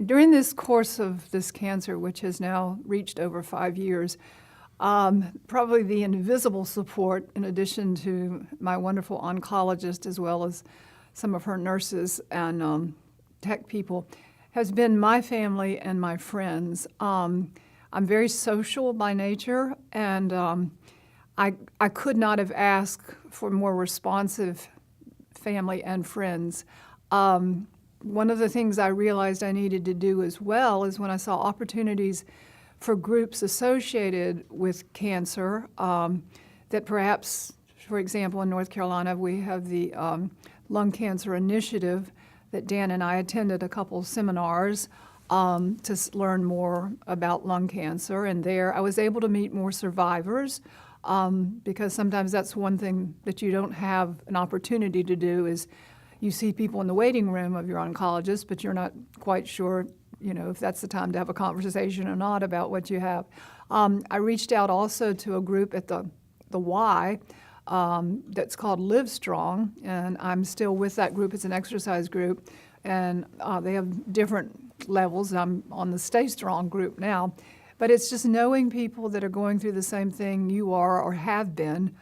during this course of this cancer, which has now reached over 5 years, probably the invisible support, in addition to my wonderful oncologist as well as some of her nurses and tech people, has been my family and my friends. I'm very social by nature, and I could not have asked for more responsive family and friends. One of the things I realized I needed to do as well is when I saw opportunities for groups associated with cancer, that perhaps, for example, in North Carolina, we have the Lung Cancer Initiative that Dan and I attended a couple seminars to learn more about lung cancer. And there I was able to meet more survivors, because sometimes that's one thing that you don't have an opportunity to do is you see people in the waiting room of your oncologist, but you're not quite sure, if that's the time to have a conversation or not about what you have. I reached out also to a group at the Y that's called Live Strong, and I'm still with that group. It's an exercise group, and they have different levels. I'm on the Stay Strong group now, but it's just knowing people that are going through the same thing you are or have been,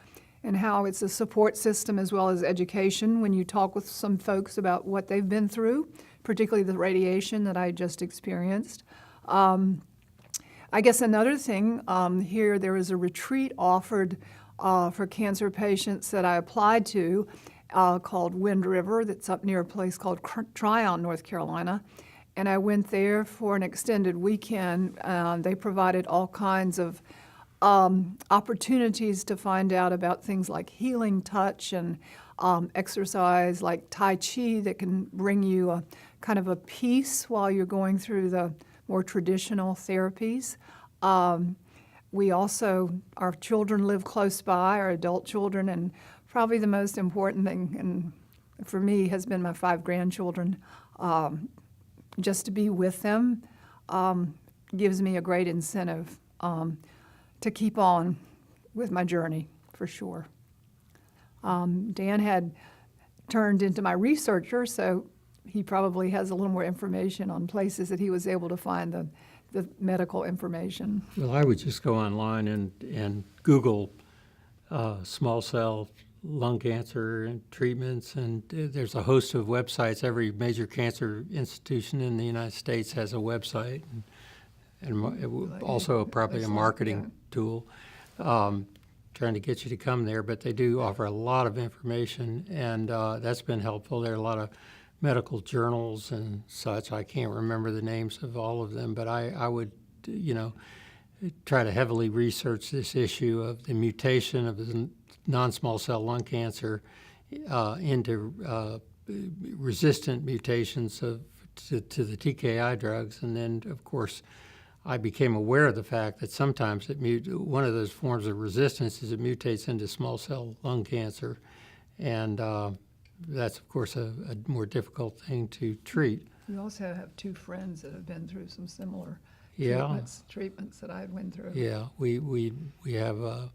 and how it's a support system as well as education when you talk with some folks about what they've been through, particularly the radiation that I just experienced. I guess another thing, here there is a retreat offered for cancer patients that I applied to called Wind River, that's up near a place called Tryon, North Carolina. And I went there for an extended weekend. They provided all kinds of opportunities to find out about things like healing touch and exercise like Tai Chi that can bring you a kind of a peace while you're going through the more traditional therapies. We also, our children live close by, our adult children, and probably the most important thing and for me has been my 5 grandchildren. Just to be with them gives me a great incentive to keep on with my journey, for sure. Dan had turned into my researcher, so he probably has a little more information on places that he was able to find the medical information. Well, I would just go online and Google small cell lung cancer and treatments, and there's a host of websites. Every major cancer institution in the United States has a website, and also probably a marketing tool trying to get you to come there, but they do offer a lot of information, and that's been helpful. There are a lot of medical journals and such. I can't remember the names of all of them, but I would, try to heavily research this issue of the mutation of the non-small cell lung cancer into resistant mutations to the TKI drugs. And then, of course, I became aware of the fact that sometimes one of those forms of resistance is it mutates into small cell lung cancer. And that's, of course, a more difficult thing to treat. We also have 2 friends that have been through some similar treatments that I went through. Yeah, we have,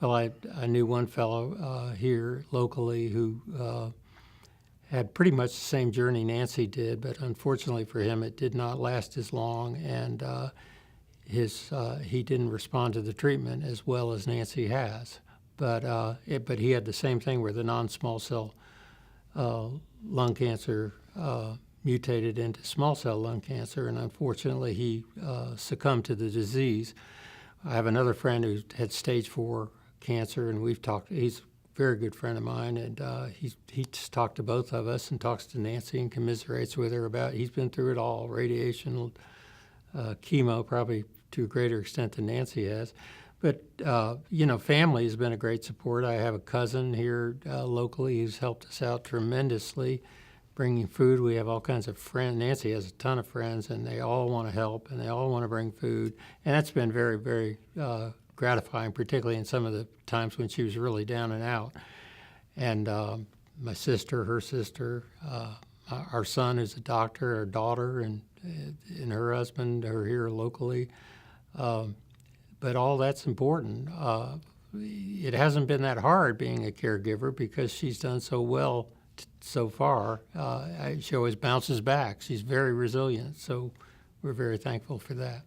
I knew one fellow here locally who had pretty much the same journey Nancy did, but unfortunately for him it did not last as long, and he didn't respond to the treatment as well as Nancy has. But he had the same thing where the non-small cell lung cancer mutated into small cell lung cancer, and unfortunately he succumbed to the disease. I have another friend who had stage 4 cancer, and we've talked. He's a very good friend of mine, and he just talked to both of us and talks to Nancy and commiserates with her about. He's been through it all: radiation, chemo, probably to a greater extent than Nancy has. But family has been a great support. I have a cousin here locally who's helped us out tremendously, bringing food. We have all kinds of friends. Nancy has a ton of friends, and they all want to help, and they all want to bring food. And that's been very, very gratifying, particularly in some of the times when she was really down and out. And my sister, her sister, our son who's a doctor, our daughter, and her husband are here locally. But all that's important. It hasn't been that hard being a caregiver because she's done so well so far. She always bounces back. She's very resilient, so we're very thankful for that.